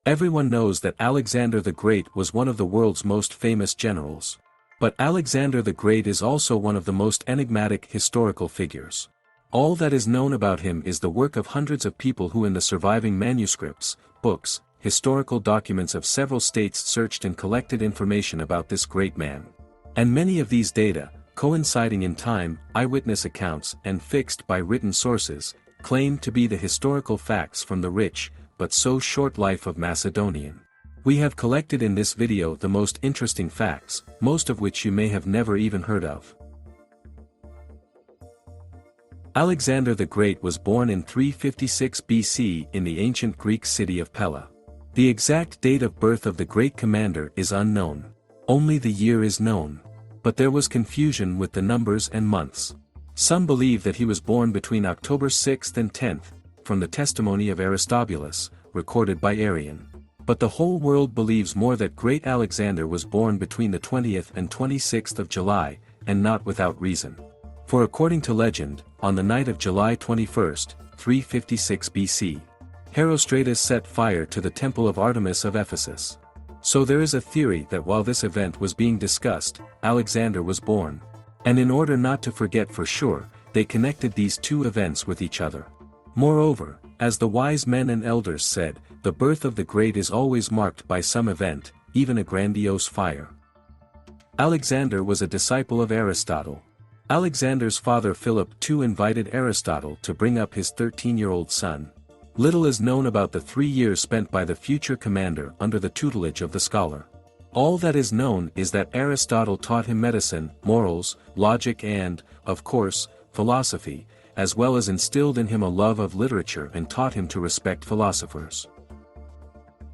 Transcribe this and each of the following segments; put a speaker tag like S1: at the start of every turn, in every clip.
S1: Everyone knows that Alexander the Great was one of the world's most famous generals. But Alexander the Great is also one of the most enigmatic historical figures. All that is known about him is the work of hundreds of people who in the surviving manuscripts, books, historical documents of several states searched and collected information about this great man. And many of these data, coinciding in time, eyewitness accounts and fixed by written sources, claim to be the historical facts from the rich, but so short life of Macedonian. We have collected in this video the most interesting facts, most of which you may have never even heard of. Alexander the Great was born in 356 BC in the ancient Greek city of Pella. The exact date of birth of the great commander is unknown. Only the year is known. But there was confusion with the numbers and months. Some believe that he was born between October 6th and 10th, from the testimony of Aristobulus, recorded by Arrian. But the whole world believes more that great Alexander was born between the 20th and 26th of July, and not without reason. For according to legend, on the night of July 21st, 356 BC, Herostratus set fire to the temple of Artemis of Ephesus. So there is a theory that while this event was being discussed, Alexander was born. And in order not to forget for sure, they connected these two events with each other. Moreover, as the wise men and elders said, the birth of the great is always marked by some event, even a grandiose fire. Alexander was a disciple of Aristotle. Alexander's father Philip II invited Aristotle to bring up his 13-year-old son. Little is known about the 3 years spent by the future commander under the tutelage of the scholar. All that is known is that Aristotle taught him medicine, morals, logic and, of course, philosophy, as well as instilled in him a love of literature and taught him to respect philosophers.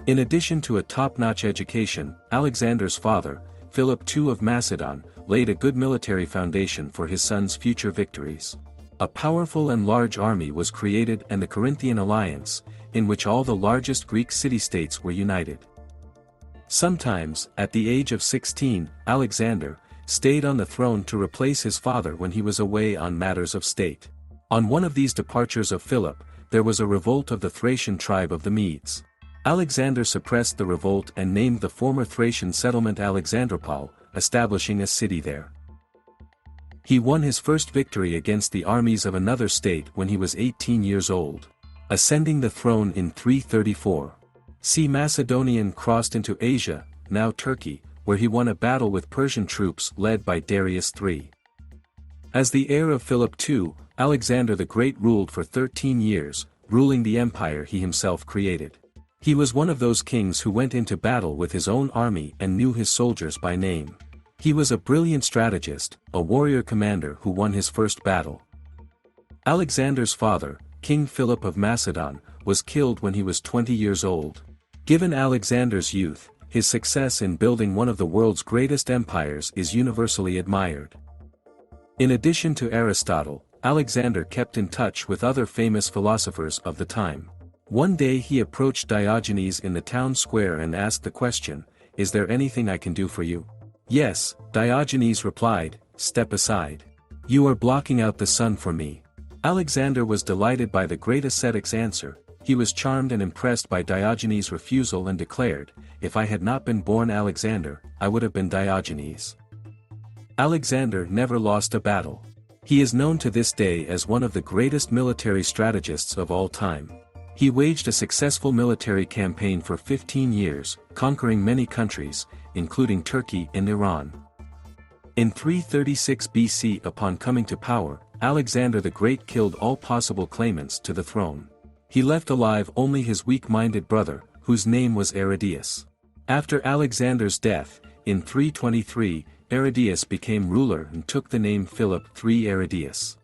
S1: In addition to a top-notch education, Alexander's father, Philip II of Macedon, laid a good military foundation for his son's future victories. A powerful and large army was created and the Corinthian alliance, in which all the largest Greek city-states were united. Sometimes, at the age of 16, Alexander stayed on the throne to replace his father when he was away on matters of state. On one of these departures of Philip, there was a revolt of the Thracian tribe of the Medes. Alexander suppressed the revolt and named the former Thracian settlement Alexandropol, establishing a city there. He won his first victory against the armies of another state when he was 18 years old. Ascending the throne in 334. Macedonian crossed into Asia, now Turkey, where he won a battle with Persian troops led by Darius III. As the heir of Philip II, Alexander the Great ruled for 13 years, ruling the empire he himself created. He was one of those kings who went into battle with his own army and knew his soldiers by name. He was a brilliant strategist, a warrior commander who won his first battle. Alexander's father, King Philip of Macedon, was killed when he was 20 years old. Given Alexander's youth, his success in building one of the world's greatest empires is universally admired. In addition to Aristotle, Alexander kept in touch with other famous philosophers of the time. One day he approached Diogenes in the town square and asked the question, "Is there anything I can do for you?" "Yes," Diogenes replied, "step aside. You are blocking out the sun for me." Alexander was delighted by the great ascetic's answer. He was charmed and impressed by Diogenes' refusal and declared, "If I had not been born Alexander, I would have been Diogenes." Alexander never lost a battle. He is known to this day as one of the greatest military strategists of all time. He waged a successful military campaign for 15 years, conquering many countries, including Turkey and Iran. In 336 BC, upon coming to power, Alexander the Great killed all possible claimants to the throne. He left alive only his weak-minded brother, whose name was Aridaeus. After Alexander's death, in 323, Aridaeus became ruler and took the name Philip III Aridaeus.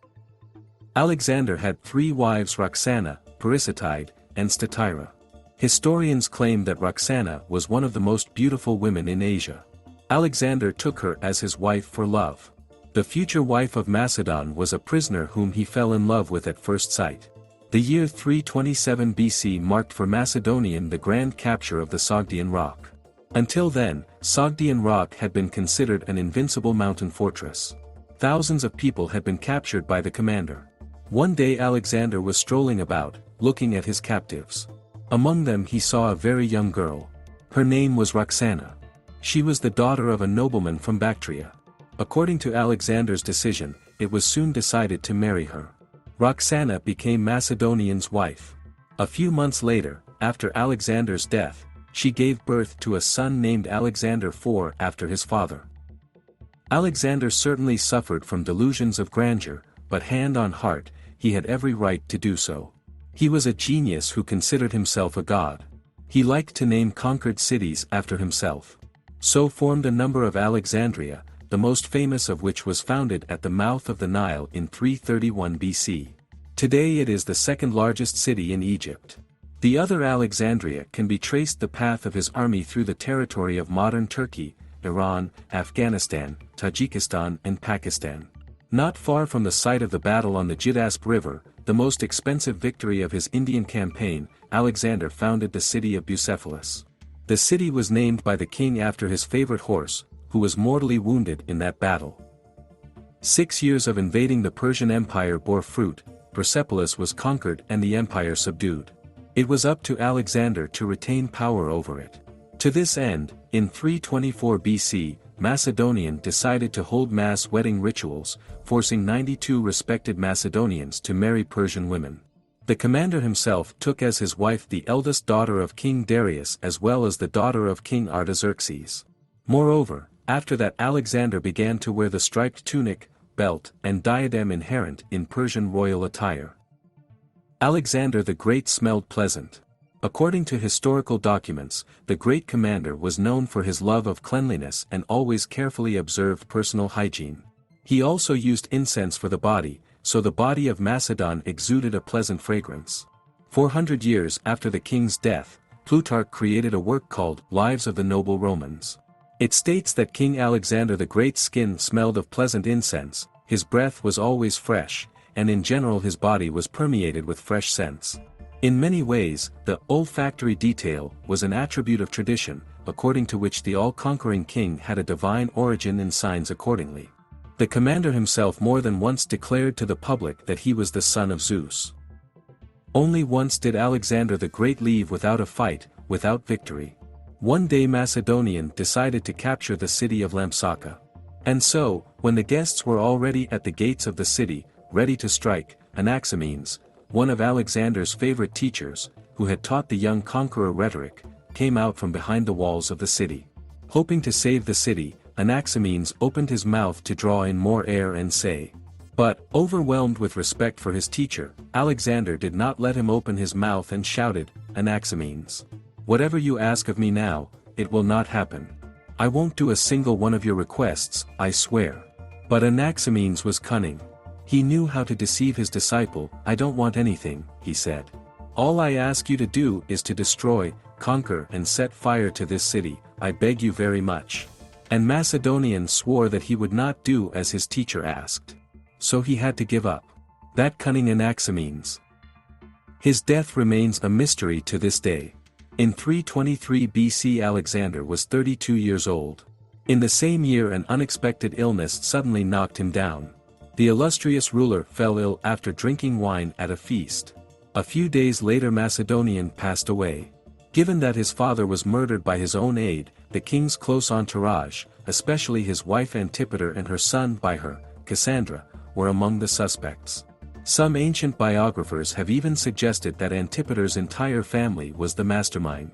S1: Alexander had 3 wives: Roxana, Perissatide, and Statira. Historians claim that Roxana was one of the most beautiful women in Asia. Alexander took her as his wife for love. The future wife of Macedon was a prisoner whom he fell in love with at first sight. The year 327 BC marked for Macedonian the grand capture of the Sogdian Rock. Until then, Sogdian Rock had been considered an invincible mountain fortress. Thousands of people had been captured by the commander. One day Alexander was strolling about, looking at his captives. Among them he saw a very young girl. Her name was Roxana. She was the daughter of a nobleman from Bactria. According to Alexander's decision, it was soon decided to marry her. Roxana became Macedonian's wife. A few months later, after Alexander's death, she gave birth to a son named Alexander IV after his father. Alexander certainly suffered from delusions of grandeur, but hand on heart, he had every right to do so. He was a genius who considered himself a god. He liked to name conquered cities after himself. So formed a number of Alexandria, the most famous of which was founded at the mouth of the Nile in 331 BC. Today it is the second largest city in Egypt. The other Alexandria can be traced the path of his army through the territory of modern Turkey, Iran, Afghanistan, Tajikistan and Pakistan. Not far from the site of the battle on the Jidasp River, the most expensive victory of his Indian campaign, Alexander founded the city of Bucephalus. The city was named by the king after his favorite horse, who was mortally wounded in that battle. 6 years of invading the Persian Empire bore fruit, Persepolis was conquered and the empire subdued. It was up to Alexander to retain power over it. To this end, in 324 BC, Macedonian decided to hold mass wedding rituals, forcing 92 respected Macedonians to marry Persian women. The commander himself took as his wife the eldest daughter of King Darius as well as the daughter of King Artaxerxes. Moreover, after that Alexander began to wear the striped tunic, belt, and diadem inherent in Persian royal attire. Alexander the Great smelled pleasant. According to historical documents, the great commander was known for his love of cleanliness and always carefully observed personal hygiene. He also used incense for the body, so the body of Macedon exuded a pleasant fragrance. 400 years after the king's death, Plutarch created a work called Lives of the Noble Romans. It states that King Alexander the Great's skin smelled of pleasant incense, his breath was always fresh, and in general his body was permeated with fresh scents. In many ways, the olfactory detail was an attribute of tradition, according to which the all-conquering king had a divine origin and signs accordingly. The commander himself more than once declared to the public that he was the son of Zeus. Only once did Alexander the Great leave without a fight, without victory. One day Macedonian decided to capture the city of Lampsacca. And so, when the guests were already at the gates of the city, ready to strike, Anaximenes, one of Alexander's favorite teachers, who had taught the young conqueror rhetoric, came out from behind the walls of the city. Hoping to save the city, Anaximenes opened his mouth to draw in more air and say. But, overwhelmed with respect for his teacher, Alexander did not let him open his mouth and shouted, Anaximenes, whatever you ask of me now, it will not happen. I won't do a single one of your requests, I swear. But Anaximenes was cunning. He knew how to deceive his disciple. I don't want anything, he said. All I ask you to do is to destroy, conquer and set fire to this city, I beg you very much. And Macedonian swore that he would not do as his teacher asked. So he had to give up. That cunning Anaximenes. His death remains a mystery to this day. In 323 BC Alexander was 32 years old. In the same year an unexpected illness suddenly knocked him down. The illustrious ruler fell ill after drinking wine at a feast. A few days later Macedonian passed away. Given that his father was murdered by his own aide, the king's close entourage, especially his wife Antipater and her son by her, Cassandra, were among the suspects. Some ancient biographers have even suggested that Antipater's entire family was the mastermind.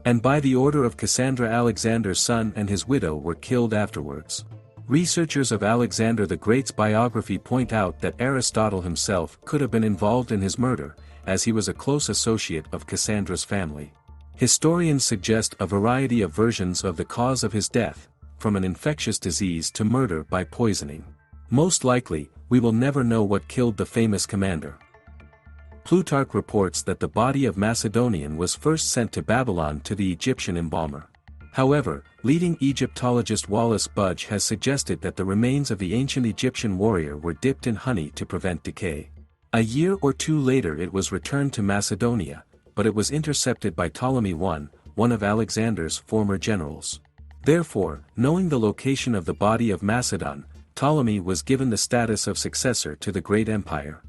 S1: And by the order of Cassandra Alexander's son and his widow were killed afterwards. Researchers of Alexander the Great's biography point out that Aristotle himself could have been involved in his murder, as he was a close associate of Cassandra's family. Historians suggest a variety of versions of the cause of his death, from an infectious disease to murder by poisoning. Most likely, we will never know what killed the famous commander. Plutarch reports that the body of Macedonian was first sent to Babylon to the Egyptian embalmer. However, leading Egyptologist Wallace Budge has suggested that the remains of the ancient Egyptian warrior were dipped in honey to prevent decay. A year or two later it was returned to Macedonia, but it was intercepted by Ptolemy I, one of Alexander's former generals. Therefore, knowing the location of the body of Macedon, Ptolemy was given the status of successor to the great empire.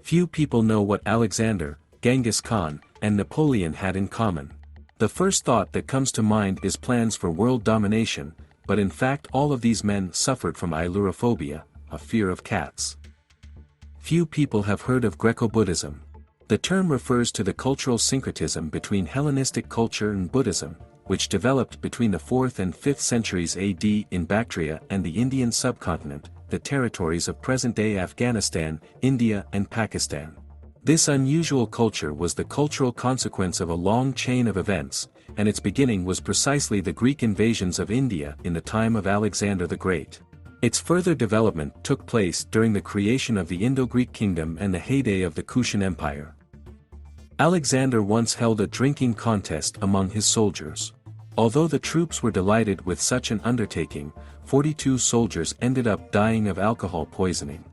S1: Few people know what Alexander, Genghis Khan, and Napoleon had in common. The first thought that comes to mind is plans for world domination, but in fact all of these men suffered from ailurophobia, a fear of cats. Few people have heard of Greco-Buddhism. The term refers to the cultural syncretism between Hellenistic culture and Buddhism, which developed between the 4th and 5th centuries AD in Bactria and the Indian subcontinent, the territories of present-day Afghanistan, India and Pakistan. This unusual culture was the cultural consequence of a long chain of events, and its beginning was precisely the Greek invasions of India in the time of Alexander the Great. Its further development took place during the creation of the Indo-Greek kingdom and the heyday of the Kushan Empire. Alexander once held a drinking contest among his soldiers. Although the troops were delighted with such an undertaking, 42 soldiers ended up dying of alcohol poisoning.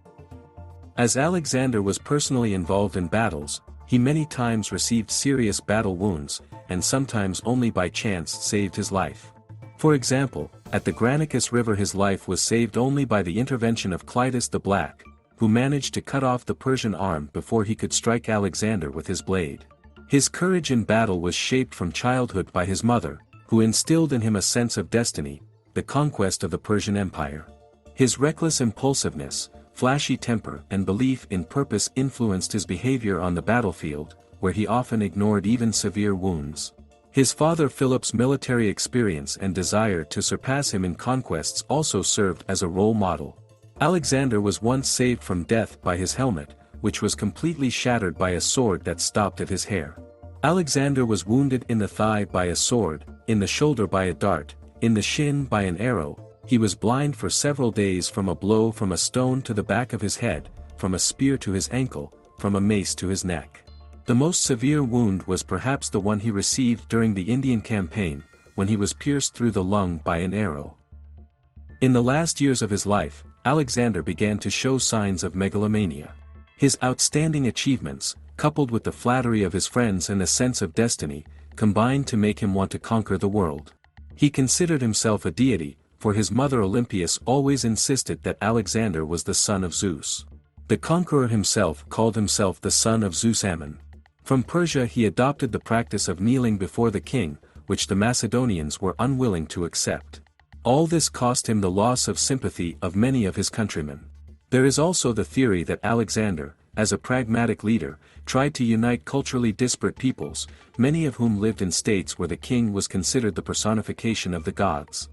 S1: As Alexander was personally involved in battles, he many times received serious battle wounds, and sometimes only by chance saved his life. For example, at the Granicus River his life was saved only by the intervention of Clitus the Black, who managed to cut off the Persian arm before he could strike Alexander with his blade. His courage in battle was shaped from childhood by his mother, who instilled in him a sense of destiny, the conquest of the Persian Empire. His reckless impulsiveness, flashy temper and belief in purpose influenced his behavior on the battlefield, where he often ignored even severe wounds. His father Philip's military experience and desire to surpass him in conquests also served as a role model. Alexander was once saved from death by his helmet, which was completely shattered by a sword that stopped at his hair. Alexander was wounded in the thigh by a sword, in the shoulder by a dart, in the shin by an arrow. He was blind for several days from a blow from a stone to the back of his head, from a spear to his ankle, from a mace to his neck. The most severe wound was perhaps the one he received during the Indian campaign, when he was pierced through the lung by an arrow. In the last years of his life, Alexander began to show signs of megalomania. His outstanding achievements, coupled with the flattery of his friends and a sense of destiny, combined to make him want to conquer the world. He considered himself a deity, for his mother Olympias always insisted that Alexander was the son of Zeus. The conqueror himself called himself the son of Zeus Ammon. From Persia he adopted the practice of kneeling before the king, which the Macedonians were unwilling to accept. All this cost him the loss of sympathy of many of his countrymen. There is also the theory that Alexander, as a pragmatic leader, tried to unite culturally disparate peoples, many of whom lived in states where the king was considered the personification of the gods.